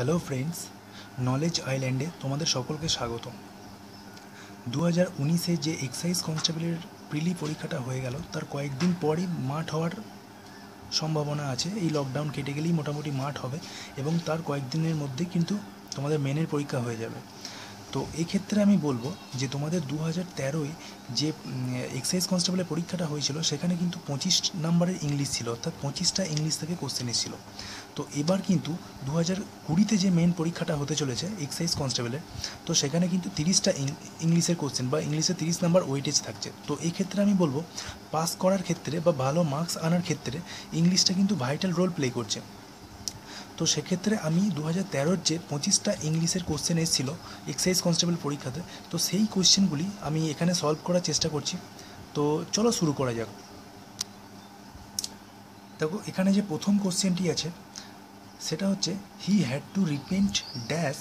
Hello friends, knowledge আইল্যান্ডে তোমাদের সকলকে স্বাগতম। 2019-এ যে এক্সাইজ কনস্টেবলের প্রিলি পরীক্ষাটা হয়ে গেল, তার কয়েকদিন পরই মাঠ হওয়ার সম্ভাবনা আছে। এই লকডাউন কেটে গেলেই মোটামুটি মাঠ হবে এবং তার কয়েকদিনের মধ্যে কিন্তু তোমাদের মেনের পরীক্ষা হয়ে যাবে। তো এক্ষেত্রে আমি বলবো যে তোমাদের 2013-য় যে এক্সাইজ কনস্টেবলের পরীক্ষাটা হয়েছিল, সেখানে কিন্তু 25 নাম্বারের ইংলিশ ছিল, অর্থাৎ 25টা ইংলিশ থেকে কোশ্চেন এসেছিল। তো এবার কিন্তু 2020-তে যে মেন পরীক্ষাটা হতে চলেছে এক্সাইজ কনস্টেবলের, তো সেখানে কিন্তু 30টা ইংলিশের কোশ্চেন বা ইংলিশে 30 নাম্বার ওয়েটেজ থাকছে। তো এই ক্ষেত্রে আমি বলবো পাস করার ক্ষেত্রে বা ভালো মার্কস আনার ক্ষেত্রে ইংলিশটা কিন্তু ভাইটাল রোল প্লে করছে। তো সেক্ষেত্রে আমি 2013-র যে 25টা ইংলিশের কোশ্চেন এসেছিলো এক্সাইজ কনস্টেবল পরীক্ষাতে, তো সেই কোশ্চেনগুলি আমি এখানে সলভ করার চেষ্টা করছি। তো চলো শুরু করা যাক। দেখো, এখানে যে প্রথম কোশ্চেনটি আছে সেটা হচ্ছে হি had to repent dash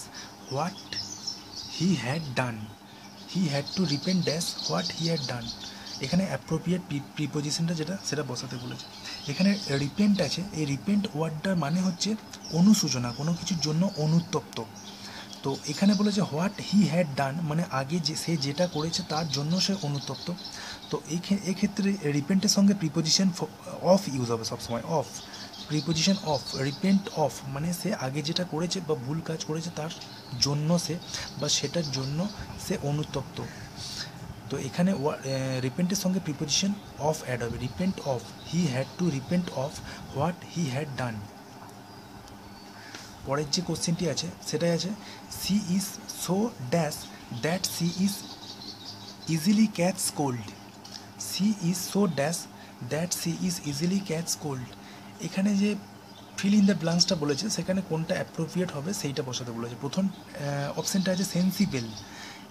what he had done. He had to repent dash what he had ডান। এখানে অ্যাপ্রোপ্রিয়েট প্রিপোজিশনটা যেটা সেটা বসাতে বলেছে। এখানে রিপেন্ট আছে, এই রিপেন্ট ওয়ার্ডটার মানে হচ্ছে অনুশোচনা, কোনো কিছুর জন্য অনুতপ্ত। তো এখানে বলেছে হোয়াট হি হ্যাড ডান, মানে আগে যে সে যেটা করেছে তার জন্য সে অনুতপ্ত। তো এক্ষেত্রে রিপেন্টের সঙ্গে প্রিপোজিশন অফ ইউজ হবে সবসময়, of, preposition of, repent of, মানে সে আগে যেটা করেছে বা ভুল কাজ করেছে তার জন্য সে বা সেটার জন্য সে অনুতপ্ত। তো এখানে রিপেন্টের সঙ্গে প্রিপোজিশন অফ অ্যাড হবে, repent of, he had to repent of what he had done. পরের যে কোশ্চেনটি আছে সেটাই আছে she is so dash that she is easily catch cold. She is so dash that she is easily catch cold. এখানে যে fill in the ব্লাঙ্কসটা বলেছে সেখানে কোনটা অ্যাপ্রোপ্রিয়েট হবে সেইটা বসাতে বলেছে। প্রথম অপশানটা আছে সেন্সিবল।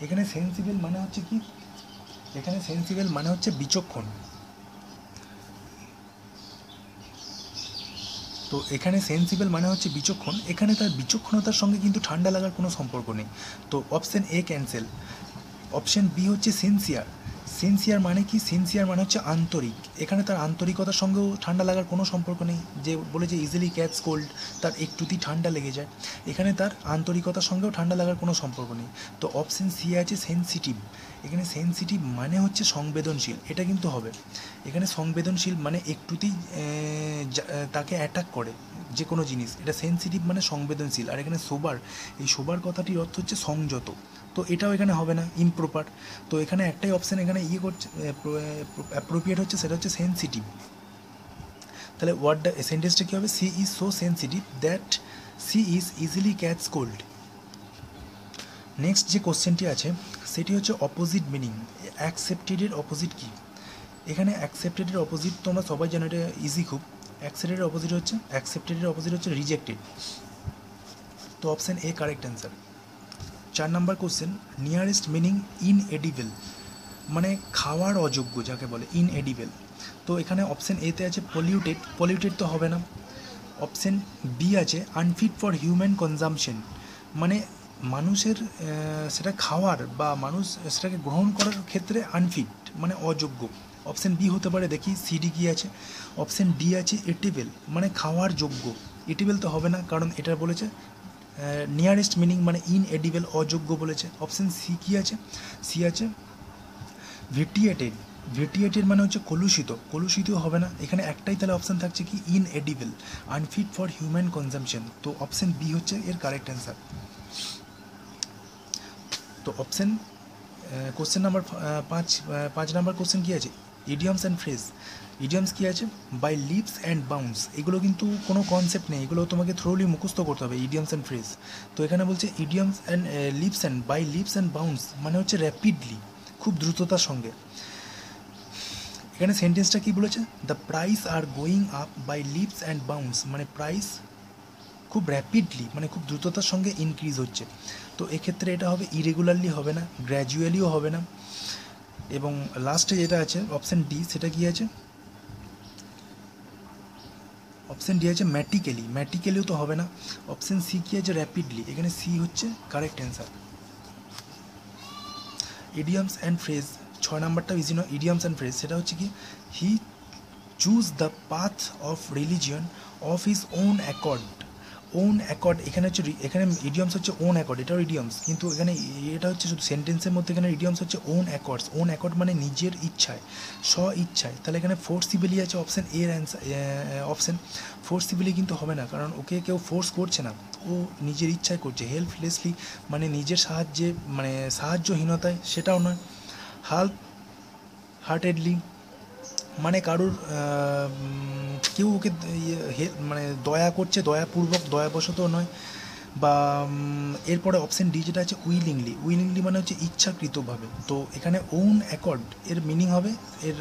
এখানে সেন্সিবল মানে হচ্ছে কি, এখানে সেন্সিবল মানে হচ্ছে বিচক্ষণ। তো এখানে সেন্সিবল মানে হচ্ছে বিচক্ষণ, এখানে তার বিচক্ষণতার সঙ্গে কিন্তু ঠান্ডা লাগার কোনো সম্পর্ক নেই। তো option A cancel. Option B হচ্ছে সিনসিয়ার। সিনসিয়ার মানে কি, সিনসিয়ার মানে হচ্ছে আন্তরিক, এখানে তার আন্তরিকতার সঙ্গেও ঠান্ডা লাগার কোনো সম্পর্ক নেই। যে বলে যে ইজিলি ক্যাচ কোল্ড, তার একটুতেই ঠান্ডা লেগে যায়, এখানে তার আন্তরিকতার সঙ্গেও ঠান্ডা লাগার কোনো সম্পর্ক নেই। তো অপশান সি আছে সেন্সিটিভ। এখানে সেন্সিটিভ মানে হচ্ছে সংবেদনশীল, এটা কিন্তু হবে। এখানে সংবেদনশীল মানে একটুতেই তাকে অ্যাটাক করে যে কোনো জিনিস, এটা সেন্সিটিভ মানে সংবেদনশীল। আর এখানে সোবার, এই সোবার কথাটির অর্থ হচ্ছে সংযত, তো এটাও এখানে হবে না, ইমপ্রপার। তো এখানে একটাই অপশান এখানে করছে অ্যাপ্রোপ্রিয়েট হচ্ছে, সেটা হচ্ছে সেন্সিটিভ। তাহলে ওয়ার্ডটা সেন্টেন্সটা কী হবে, she is so sensitive that she is easily catch cold. Next যে কোশ্চেনটি আছে সেটি হচ্ছে অপোজিট মিনিং। অ্যাকসেপ্টেডের অপোজিট কী? এখানে অ্যাকসেপ্টেডের অপোজিট তোমরা সবাই জানো, এটা ইজি খুব। অ্যাকসেপ্টেডের অপোজিট হচ্ছে রিজেক্টেড। তো অপশান এ কারেক্ট অ্যান্সার। 4 নম্বর কোশ্চেন নিয়ারেস্ট মিনিং ইনএডিবল, মানে খাওয়ার অযোগ্য যাকে বলে, ইনএডিবল। তো এখানে অপশান এতে আছে পলিউটেড, পলিউটেড তো হবে না। অপশান বি আছে আনফিট ফর হিউম্যান কনজামশন, মানে মানুষের সেটা খাওয়ার বা মানুষ সেটাকে গ্রহণ করার ক্ষেত্রে আনফিট মানে অযোগ্য। অপশান বি হতে পারে, দেখি সিডি কী আছে। অপশান ডি আছে এটিবেল, মানে খাওয়ার যোগ্য। এটিবেল তো হবে না, কারণ এটা বলেছে নিয়ারেস্ট মিনিং মানে ইনএডিবল, অযোগ্য বলেছে। অপশান সি কী আছে, সি আছে ভিটিয়েটেড। ভিটিয়েটেড মানে হচ্ছে কলুষিত, কলুষিতও হবে না। এখানে একটাই তাহলে অপশান থাকছে কি, inedible, unfit for human consumption. তো অপশান বি হচ্ছে এর কারেক্ট অ্যান্সার। তো option question number 5 number question কী আছে, ইডিয়মস অ্যান্ড ফ্রেজ। ইডিয়মস কী আছে, বাই লিপস অ্যান্ড বাউন্স, এগুলো কিন্তু কোনো কনসেপ্ট নেই, এগুলো তোমাকে থ্রোলি মুখস্থ করতে হবে, ইডিয়মস অ্যান্ড ফ্রেজ। তো এখানে বলছে idioms and leaps and by leaps and bounds মানে হচ্ছে র্যাপিডলি, খুব দ্রুততার সঙ্গে। এখানে সেন্টেন্সটা কী বলেছে, the price are going up by leaps and bounds, মানে প্রাইস খুব র্যাপিডলি মানে খুব দ্রুততার সঙ্গে ইনক্রিজ হচ্ছে। তো এক্ষেত্রে এটা হবে ইরেগুলারলি, হবে না, গ্র্যাজুয়ালিও হবে না। এবং লাস্টে যেটা আছে অপশান ডি, সেটা কি আছে, অপশান ডি আছে ম্যাটিক্যালি, ম্যাটিক্যালিও তো হবে না। অপশান সি কী আছে, র্যাপিডলি, এখানে সি হচ্ছে correct answer. Idioms and phrase 6 নাম্বারটা ইজি নয়। ইডিয়মস অ্যান্ড ফ্রেজ সেটা হচ্ছে কি, he choose the path of religion of his own accord own accord এখানে হচ্ছে এখানে ইডিয়মস হচ্ছে ওন অ্যাকর্ড, এটাও ইডিয়মস, কিন্তু এখানে এটা হচ্ছে শুধু সেন্টেন্সের মধ্যে এখানে ইডিয়মস হচ্ছে ওন অ্যাকর্ডস। ওন অ্যাকর্ড মানে নিজের ইচ্ছায়, স্ব ইচ্ছায়। তাহলে এখানে ফোর্সিবলি আছে অপশান এর অ্যান্সার। অপশান ফোর্সিবলি কিন্তু হবে না, কারণ ওকে কেউ ফোর্স করছে না, ও নিজের ইচ্ছায় করছে। হেল্পলেসলি মানে নিজের সাহায্যে, মানে সাহায্যহীনতায়, সেটাও নয়। হাল্প হার্টেডলি মানে কারুর কেউ ওকে মানে দয়া করছে, দয়াপূর্বক, দয়াবশত নয়। বা এরপরে অপশান ডি যেটা আছে উইলিংলি। উইলিংলি মানে হচ্ছে ইচ্ছাকৃতভাবে। তো এখানে ওন অ্যাকর্ড এর মিনিং হবে, এর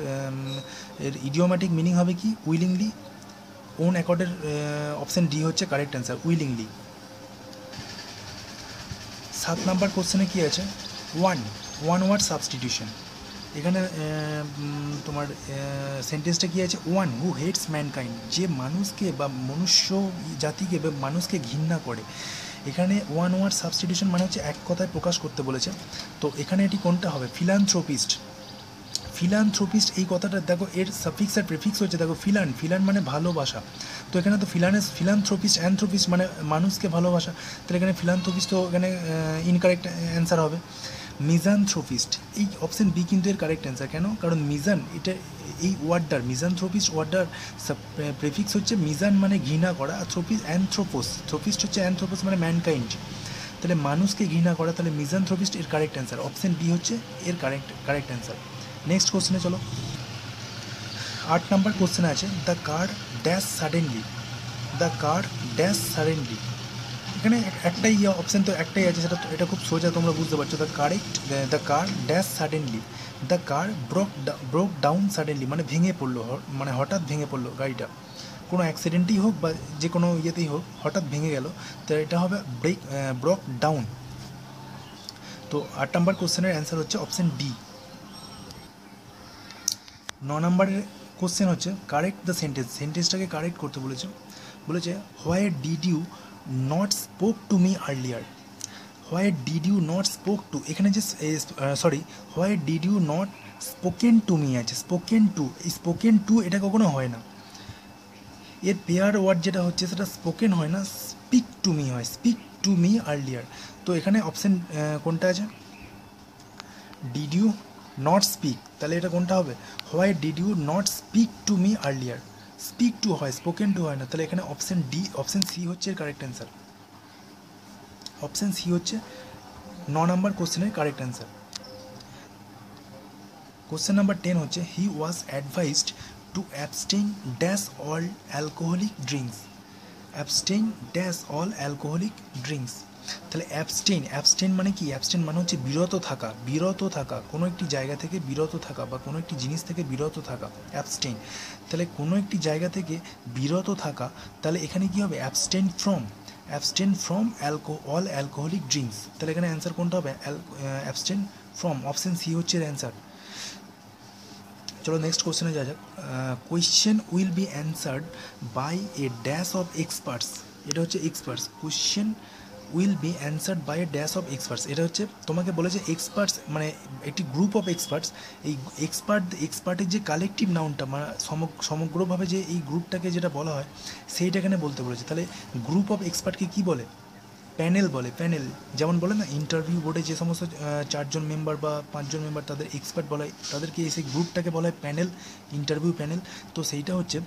এর ইডিওম্যাটিক মিনিং হবে কি উইলিংলি। ওন অ্যাকর্ডের অপশান ডি হচ্ছে কারেক্ট অ্যান্সার, উইলিংলি। 7 নাম্বার কোশ্চেনে কী আছে, ওয়ান ওয়ার্ড সাবস্টিটিউশন। এখানে তোমার সেন্টেন্সটা কী আছে, ওয়ান হু হেটস ম্যানকাইন্ড, যে মানুষকে বা মনুষ্য জাতিকে বা মানুষকে ঘৃণা করে। এখানে ওয়ান ওয়ার্ড সাবস্টিটিউশন মানে হচ্ছে এক কথায় প্রকাশ করতে বলেছে। তো এখানে এটি কোনটা হবে, ফিলান্থ্রোপিস্ট। ফিলান্থ্রোপিস্ট এই কথাটা দেখো, এর সাফিক্স আর প্রেফিক্স হচ্ছে দেখো ফিলান মানে ভালোবাসা। তো এখানে তো ফিলান্থ্রোপিস্ট, অ্যানথ্রোপিস্ট মানে মানুষকে ভালোবাসা। তাহলে এখানে ফিলান্থ্রোপিস্ট তো এখানে ইনকারেক্ট অ্যান্সার হবে। মিজানথ্রোপিস্ট, এই অপশান বি কিন্তু এর কারেক্ট অ্যান্সার। কেন, কারণ মিজান, এটা এই ওয়ার্ডটার মিজানথ্রোপিস্ট ওয়ার্ডটার প্রেফিক্স হচ্ছে মিজান মানে ঘৃণা করা, আর থ্রোপিস্ট হচ্ছে অ্যানথ্রোপোস মানে ম্যানকাইন্ড। তাহলে মানুষকে ঘৃণা করা, তাহলে মিজানথ্রোপিস্ট এর কারেক্ট অ্যান্সার। অপশান বি হচ্ছে এর কারেক্ট অ্যান্সার। নেক্সট কোশ্চেনে চলো। 8 নাম্বার কোশ্চেন আছে, the car dash suddenly. The car dash suddenly, এখানে একটাই অপশান তো একটাই আছে, সেটা এটা খুব সোজা, তোমরা বুঝতে পারছো। The car dash suddenly, the car broke down suddenly মানে ভেঙে পড়লো, মানে হঠাৎ ভেঙে পড়লো গাড়িটা। কোনো অ্যাক্সিডেন্টেই হোক বা যে কোনো ইয়েতেই হোক, হঠাৎ ভেঙে গেল, তো এটা হবে ব্রোক ডাউন। তো 8 নাম্বার কোশ্চেনের অ্যান্সার হচ্ছে অপশান ডি। 9 নাম্বারের কোশ্চেন হচ্ছে কারেক্ট দ্য সেন্টেন্সটাকে কারেক্ট করতে বলেছে why did you not spoke to me earlier. Why did you not spoke to, এখানে যে why did you not spoken to me আছে, স্পোকেন টু এটা কখনো হয় না। এর পেয়ার ওয়ার্ড যেটা হচ্ছে সেটা স্পোকেন হয় না, স্পিক টু মি হয়, স্পিক টু মি আর্লিয়ার। তো এখানে অপশান কোনটা আছে, ডিড ইউ নট স্পিক, তাহলে এটা কোনটা হবে, why did you not speak to me earlier. Speak to হয়, স্পোকেন টু হয় না, তাহলে এখানে অপশান ডি, অপশান সি হচ্ছে এর কারেক্ট অ্যান্সার। অপশান সি হচ্ছে 9 নাম্বার কোশ্চেনের কারেক্ট অ্যান্সার। কোশ্চেন নাম্বার 10 হচ্ছে he was advised to abstain dash all alcoholic drinks. Abstain dash all alcoholic drinks, তাহলে অ্যাবস্টেইন মানে কি, অ্যাবস্টেইন মানে হচ্ছে বিরত থাকা, কোনো একটি জায়গা থেকে বিরত থাকা বা কোনো একটি জিনিস থেকে বিরত থাকা, অ্যাবস্টেইন। তাহলে কোনো একটি জায়গা থেকে বিরত থাকা, তাহলে এখানে কি হবে, abstain from all alcoholic drinks. তাহলে এখানে অ্যান্সার কোনটা হবে, অ্যাবস্টেইন ফ্রম, অপশান সি হচ্ছে অ্যান্সার। চলো নেক্সট কোশ্চেনে যা যাক। Question will be answered by a dash of experts, এটা হচ্ছে experts. Question will be answered by a dash of experts, এটা হচ্ছে তোমাকে বলেছে এক্সপার্টস মানে একটি গ্রুপ অফ এক্সপার্টস। এই এক্সপার্টের যে কালেকটিভ নাউনটা মানে সমগ্রভাবে যে এই গ্রুপটাকে যেটা বলা হয় সেইটা এখানে বলতে বলেছে। তাহলে গ্রুপ অফ এক্সপার্টকে কী বলে, প্যানেল বলে। প্যানেল যেমন বলে না ইন্টারভিউ বোর্ডে যে সমস্ত 4 জন মেম্বার বা 5 জন মেম্বার তাদের এক্সপার্ট বলা হয়, তাদেরকে সেই গ্রুপটাকে বলা হয় প্যানেল, ইন্টারভিউ প্যানেল। তো সেইটা হচ্ছে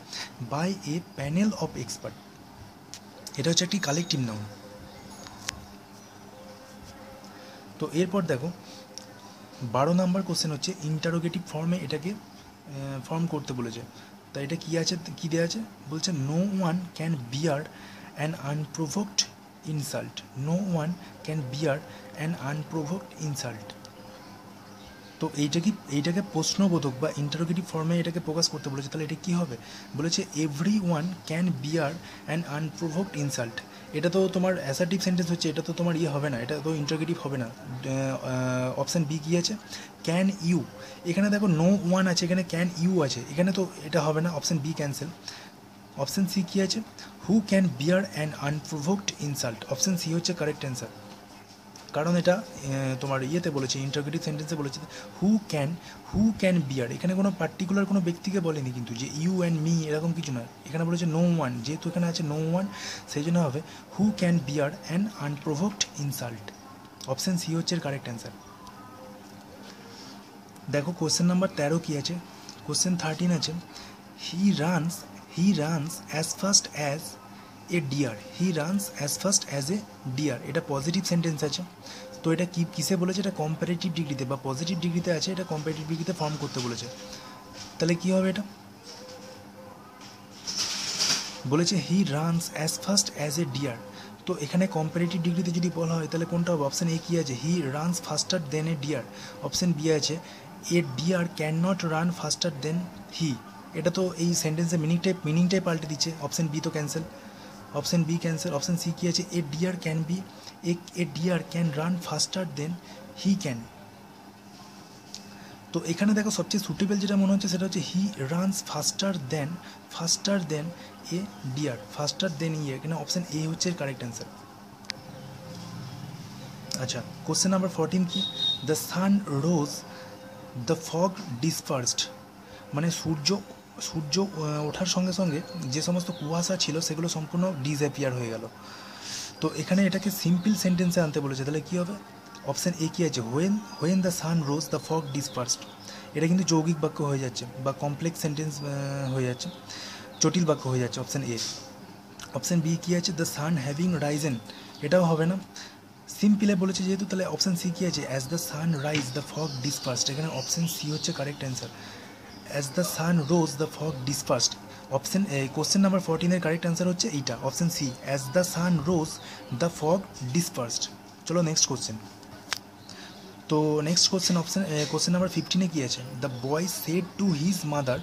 by a panel of expert, এটা হচ্ছে একটি কালেকটিভ নাউন। তো এরপর দেখো 12 নাম্বার কোশ্চেন হচ্ছে ইন্টারোগেটিভ ফর্মে এটাকে ফর্ম করতে বলেছে। তাই এটা কী আছে, কী দেওয়া আছে, বলছে no one can bear an unprovoked insult. No one can bear an unprovoked insult. তো এইটাকে প্রশ্নবোধক বা ইন্টারোগেটিভ ফর্মে এটাকে প্রকাশ করতে বলেছে। তাহলে এটা কী হবে, বলেছে every one can bear an unprovoked insult. এটা তো তোমার অ্যাসার্টিভ সেন্টেন্স হচ্ছে, এটা তো তোমার হবে না, এটা তো ইন্টারোগেটিভ হবে না। অপশান বি কী আছে, ক্যান ইউ। এখানে দেখো নো ওয়ান আছে, এখানে ক্যান ইউ আছে, এখানে তো এটা হবে না, option B cancel. Option C কী আছে, who can bear an unprovoked insult, option C হচ্ছে কারেক্ট অ্যান্সার। কারণ এটা তোমার ইয়েতে বলেছে, ইন্টারোগেটিভ সেন্টেন্সে বলেছে হু ক্যান বিয়ার, এখানে কোনো পার্টিকুলার কোনো ব্যক্তিকে বলেনি কিন্তু যে ইউ অ্যান্ড মি এরকম কিছু নয়, এখানে বলেছে নো ওয়ান, যেহেতু এখানে আছে নো ওয়ান সেই জন্য হবে who can bear an unprovoked insult. Option C হচ্ছে এর কারেক্ট অ্যান্সার। দেখো কোশ্চেন নাম্বার 13 কী আছে, কোশ্চেন 13 আছে he runs as fast as a deer, he runs as fast as a deer, এটা পজিটিভ সেন্টেন্স আছে। তো এটা কিসে বলেছে, এটা কম্পারেটিভ ডিগ্রিতে বা পজিটিভ ডিগ্রিতে আছে, এটা কম্পারেটিভ ডিগ্রিতে ফর্ম করতে বলেছে। তাহলে কী হবে, এটা বলেছে he runs as fast as a deer, তো এখানে কম্পারেটিভ ডিগ্রিতে যদি বলা হয় তাহলে কোনটা হবে, অপশান এ কী আছে he runs faster than a deer, option B আছে a deer can not run faster than he, এটা তো এই সেন্টেন্সের মিনিংটাই পাল্টে দিচ্ছে, অপশান বি তো cancel, option B cancel. Option C কী আছে a deer can run faster than he can. তো এখানে দেখো সবচেয়ে সুটেবল যেটা মনে হচ্ছে সেটা হচ্ছে হি runs faster than a deer, ফাস্টার দেন ই, এখানে অপশান এ হচ্ছে এর কারেক্ট অ্যান্সার। আচ্ছা কোশ্চেন নাম্বার 14 কি, the sun rose the fog dispersed, মানে সূর্য ওঠার সঙ্গে সঙ্গে যে সমস্ত কুয়াশা ছিল সেগুলো সম্পূর্ণ ডিসঅ্যাপিয়ার হয়ে গেল। তো এখানে এটাকে সিম্পল সেন্টেন্সে আনতে বলেছে, তাহলে কী হবে, অপশান এ কী আছে when the sun rose the fog dispersed, এটা কিন্তু যৌগিক বাক্য হয়ে যাচ্ছে বা কমপ্লেক্স সেন্টেন্স হয়ে যাচ্ছে, জটিল বাক্য হয়ে যাচ্ছে, অপশান এ। অপশান বি কী আছে দ্য সান হ্যাভিং রাইজেন, এটাও হবে না, সিম্পলে বলেছে যেহেতু, তাহলে অপশান সি কী আছে as the sun rise the fog dispersed, এখানে অপশান সি হচ্ছে correct answer, as the sun rose the fog dispersed. Option question number 14 correct answer হচ্ছে এইটা, option C as the sun rose the fog dispersed. চলো next question. তো next question number 15 কী আছে, the boy said to his mother,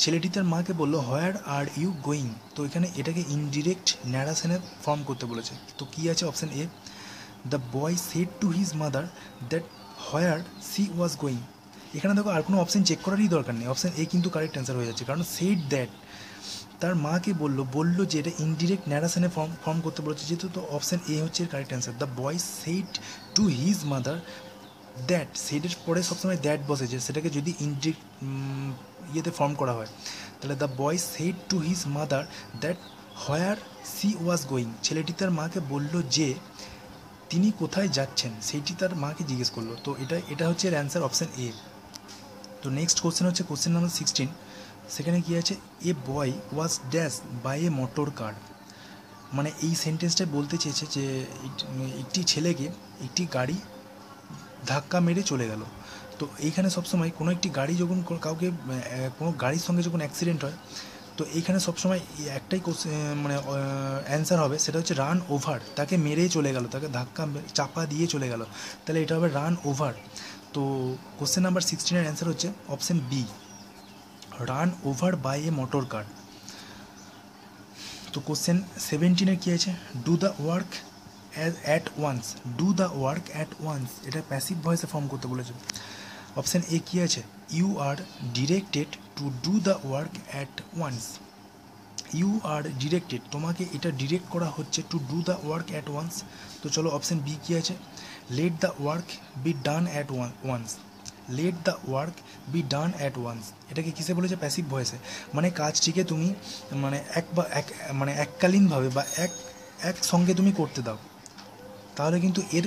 ছেলেটি তার মাকে বললো হোয়ার আর ইউ গোয়িং, তো এখানে এটাকে ইনডিরেক্ট ন্যারেশনে ফর্ম করতে বলেছে, তো কী আছে option A the boy said to his mother that where C was going, এখানে দেখো আর কোনো অপশান চেক করারই দরকার নেই, অপশান এ কিন্তু কারেক্ট অ্যান্সার হয়ে যাচ্ছে, কারণ সেড দ্যাট তার মাকে বললো যে এটা ইনডিরেক্ট ন্যারেশনে ফর্ম করতে বলেছে, যেহেতু তো অপশান এ হচ্ছে এর correct answer, the boy said to his mother that, সেডের পরে সবসময় দ্যাট বসেছে, সেটাকে যদি ইনডিরেক্ট ইয়েতে ফর্ম করা হয় তাহলে the boy said to his mother that where C was going, ছেলেটি তার মাকে বলল যে তিনি কোথায় যাচ্ছেন সেইটি তার মাকে জিজ্ঞেস করলো, তো এটা হচ্ছে এর অ্যান্সার, অপশান এ। তো নেক্সট কোশ্চেন হচ্ছে কোশ্চেন নাম্বার 16, সেখানে কী আছে a boy was dash by a motor car, মানে এই সেন্টেন্সটাই বলতে চেয়েছে যে একটি ছেলেকে একটি গাড়ি ধাক্কা মেরে চলে গেল। তো এইখানে সবসময় কোনো একটি গাড়ি যখন কাউকে কোনো গাড়ির সঙ্গে যখন অ্যাক্সিডেন্ট হয়, তো এইখানে সবসময় একটাই মানে অ্যান্সার হবে, সেটা হচ্ছে রান ওভার, তাকে মেরেই চলে গেল, তাকে ধাক্কা চাপা দিয়ে চলে গেল, তাহলে এটা হবে রান ওভার। তো কোশ্চেন নাম্বার 16 অ্যান্সার হচ্ছে option B run over by a motor car. তো কোশ্চেন 17 কী আছে do the work at once, do the work at once, এটা প্যাসিভ ভয়েসে ফর্ম করতে বলেছে, অপশান এ কী আছে you are directed to do the work at once, you are directed তোমাকে এটা ডিরেক্ট করা হচ্ছে to do the work at once. তো চলো অপশান বি কী আছে let the work be done at once, let the work be done at once, এটাকে কিসে বলেছে প্যাসিভ ভয়েসে, মানে কাজটিকে তুমি মানে এককালীনভাবে বা এক সঙ্গে তুমি করতে দাও, তাহলে কিন্তু এর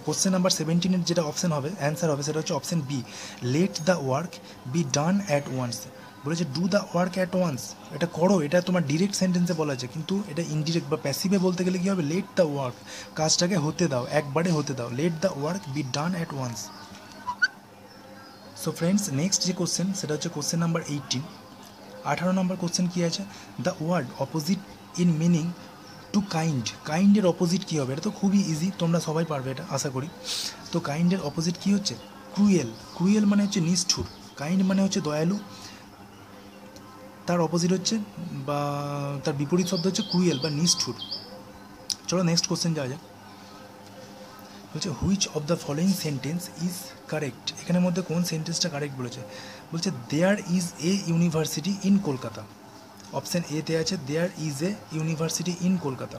কোশ্চেন নাম্বার 17 যেটা অপশান হবে অ্যান্সার হবে সেটা হচ্ছে option B let the work be done at once, বলেছে do the work at once, এটা করো, এটা তোমার ডিরেক্ট সেন্টেন্সে বলা আছে, কিন্তু এটা ইনডিরেক্ট বা প্যাসিভে বলতে গেলে কী হবে লেট দ্য ওয়ার্ক, কাজটাকে হতে দাও, একবারে হতে দাও, let the work be done at once. So friends next যে কোশ্চেন সেটা হচ্ছে কোশ্চেন নাম্বার 18 নম্বর কোশ্চেন কী আছে the word opposite in meaning to কাইন্ডের অপোজিট কী হবে, এটা তো খুবই ইজি, তোমরা সবাই পারবে এটা আশা করি। তো কাইন্ডের অপোজিট কী হচ্ছে ক্রুয়েল মানে হচ্ছে নিষ্ঠুর, কাইন্ড মানে হচ্ছে দয়ালু, তার অপোজিট হচ্ছে বা তার বিপরীত শব্দ হচ্ছে ক্রুয়েল বা নিষ্ঠুর। চলো নেক্সট কোশ্চেন যাওয়া যাক, বলছে which of the following sentence is correct, এখানের মধ্যে কোন সেন্টেন্সটা কারেক্ট বলছে there is a university in Kolkata, option এতে আছে there is a university in Kolkata.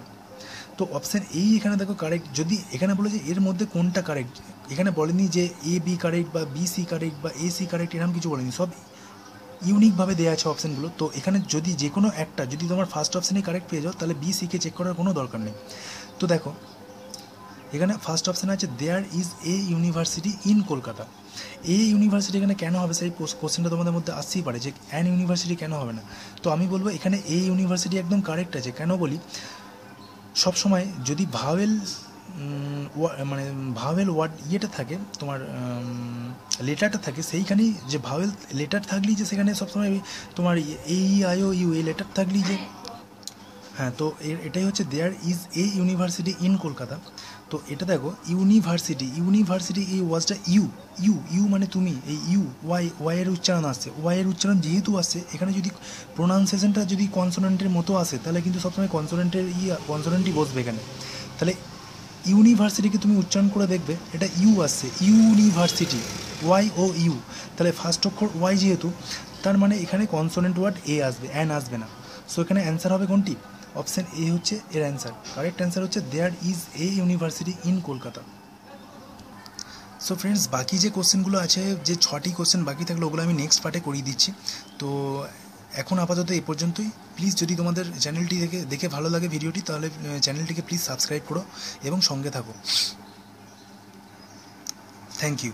তো অপশান এই এখানে দেখো কারেক্ট, যদি এখানে বলে যে এর মধ্যে কোনটা কারেক্ট, এখানে বলেনি যে এ বি কারেক্ট বা বি সি কারেক্ট বা এ সি কারেক্ট, এরকম কিছু বলেনি, সব ইউনিকভাবে দেওয়া আছে অপশানগুলো। তো এখানে যদি যে কোনো একটা যদি তোমার ফার্স্ট অপশানে কারেক্ট পেয়ে যাও, তাহলে বি সিকে চেক করার কোনো দরকার নেই। তো দেখো এখানে ফার্স্ট অপশান আছে there is a university in Kolkata. A university এখানে কেন হবে, সেই কোশ্চেনটা তোমাদের মধ্যে আসতেই পারে যে অ্যান ইউনিভার্সিটি কেন হবে না। তো আমি বলবো এখানে এ ইউনিভার্সিটি একদম কারেক্ট আছে। কেন বলি, সবসময় যদি ভাওয়েল মানে ভাওয়েল ওয়ার্ড ইয়েটা থাকে তোমার লেটারটা থাকে, সেইখানেই যে ভাওয়েল লেটার থাকলেই যে সেখানে সবসময় তোমার A E I O U এই লেটার থাকলেই যে, হ্যাঁ, তো এটাই হচ্ছে there is a university in Kolkata. তো এটা দেখো ইউনিভার্সিটি, ইউনিভার্সিটি এই ওয়ার্ডটা ইউ ইউ ইউ মানে তুমি, এই ইউ ওয়াইয়ের উচ্চারণ আসছে, ওয়াইয়ের উচ্চারণ যেহেতু আসছে এখানে যদি প্রোনাউন্সিয়েশনটা যদি কনসোনেন্টের মতো আসে, তাহলে কিন্তু সবসময় কনসোনেন্টই বসবে এখানে। তাহলে ইউনিভার্সিটিকে তুমি উচ্চারণ করে দেখবে, এটা ইউ আসছে, ইউনিভার্সিটি, ওয়াই ও ইউ, তাহলে ফার্স্ট অক্ষর ওয়াই যেহেতু, তার মানে এখানে কনসোনেন্ট ওয়ার্ড এ আসবে, অ্যান আসবে না। সো এখানে অ্যান্সার হবে কোনটি, অপশান এ হচ্ছে এর অ্যান্সার। কারেক্ট অ্যান্সার হচ্ছে there is a university in Kolkata. So friends, বাকি যে কোশ্চেনগুলো আছে, যে 6টি কোশ্চেন বাকি থাকলো, ওগুলো আমি নেক্সট পার্টে করিয়ে দিচ্ছি। তো এখন আপাতত এই পর্যন্তই। প্লিজ যদি তোমাদের চ্যানেলটি দেখে ভালো লাগে ভিডিওটি, তাহলে চ্যানেলটিকে প্লিজ সাবস্ক্রাইব করো এবং সঙ্গে থাকো। Thank you.